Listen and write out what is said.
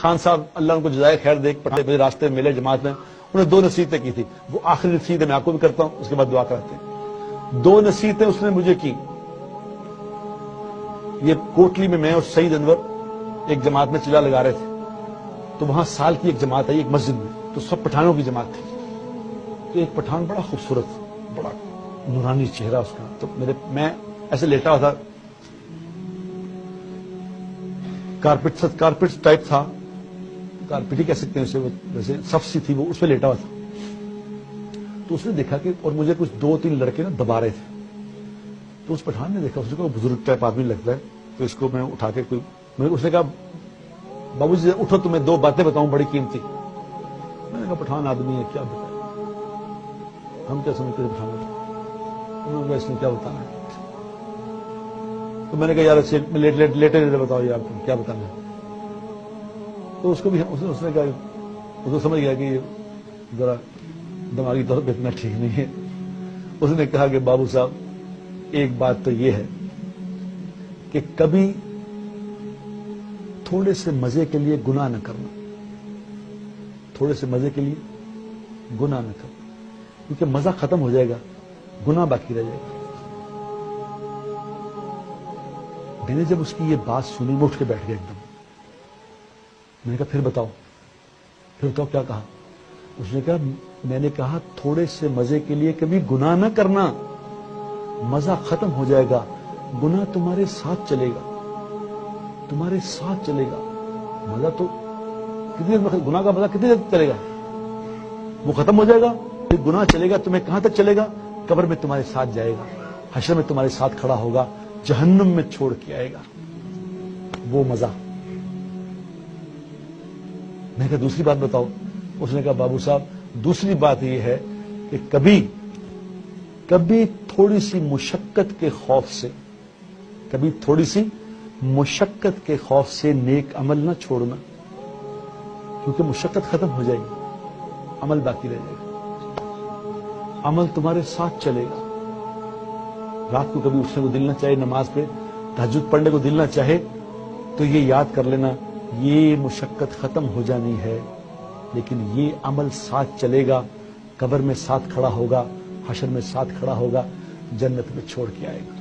خان صاحب اللہ ان کو جزائے خیر دے مجھے راستے میں ملے جماعت میں، انہوں نے 2 نصیحتیں کی تھی، وہ آخری نصیحت میں آپ کو بھی کرتا ہوں، اس کے بعد دعا کرتے ہیں۔ 2 نصیحتیں اس نے مجھے کی۔ یہ کوٹلی میں میں اور سعید انور ایک جماعت میں چلا لگا رہے تھے، تو وہاں سال کی ایک جماعت آئی ایک مسجد میں، تو سب پٹھانوں کی جماعت تھی، تو ایک پٹھان بڑا خوبصورت، بڑا نورانی چہرہ اس کا، تو میں ایسے لیٹا ہوا تھا، کارپیٹ ٹائپ تھا، کارپیٹ ہی کہہ سکتے ہیں اسے، جیسے صف سی تھی، وہ اس پہ لیٹا ہوا تھا۔ تو اس نے دیکھا کہ اور مجھے کچھ 2-3 لڑکے نا دبا رہے تھے، تو اس پٹھان نے دیکھا، اس کو بزرگ ٹائپ آدمی لگتا ہے، تو اس کو میں اٹھا کے اس نے کہا بابو جی اٹھو تمہیں 2 باتیں بتاؤں بڑی قیمتی۔ میں نے کہا پٹھان آدمی ہے کیا بتائے، ہم کیا سمجھتے ہیں پٹھان، انہوں نے کہا اس نے کیا بتانا ہے، تو میں نے کہا یار لیٹے بتاؤ یار تم کیا بتانا ہے۔ تو اس کو بھی اس نے کہا، اس کو سمجھ گیا کہ یہ ذرا دماغی طور پہ اتنا ٹھیک نہیں ہے۔ اس نے کہا کہ بابو صاحب ایک بات تو یہ ہے کہ کبھی تھوڑے سے مزے کے لیے گناہ نہ کرنا، تھوڑے سے مزے کے لیے گناہ نہ کرنا، کیونکہ مزہ ختم ہو جائے گا، گناہ باقی رہ جائے گا۔ میں نے جب اس کی یہ بات سنی میں اٹھ کے بیٹھ گیا ایک دم، میں نے کہا پھر بتاؤ کیا کہا۔ اس نے کہا میں نے کہا تھوڑے سے مزے کے لیے کبھی گناہ نہ کرنا، مزہ ختم ہو جائے گا، گناہ تمہارے ساتھ چلے گا، تمہارے ساتھ چلے گا۔ مزہ تو کتنی دیر، گناہ کا مزہ کتنی دیر چلے گا، وہ ختم ہو جائے گا، پھر گناہ چلے گا، تمہیں کہاں تک چلے گا، قبر میں تمہارے ساتھ جائے گا، حشر میں تمہارے ساتھ کھڑا ہوگا، جہنم میں چھوڑ کے آئے گا وہ مزہ۔ میں نے کہا دوسری بات بتاؤ۔ اس نے کہا بابو صاحب دوسری بات یہ ہے کہ کبھی تھوڑی سی مشقت کے خوف سے، کبھی تھوڑی سی مشقت کے خوف سے نیک عمل نہ چھوڑنا، کیونکہ مشقت ختم ہو جائے گی، عمل باقی رہ جائے گا، عمل تمہارے ساتھ چلے گا۔ رات کو کبھی اٹھنے کو دل نہ چاہے، نماز پہ تہجد پڑھنے کو دل نہ چاہے، تو یہ یاد کر لینا یہ مشقت ختم ہو جانی ہے، لیکن یہ عمل ساتھ چلے گا، قبر میں ساتھ کھڑا ہوگا، حشر میں ساتھ کھڑا ہوگا، جنت میں چھوڑ کے آئے گا۔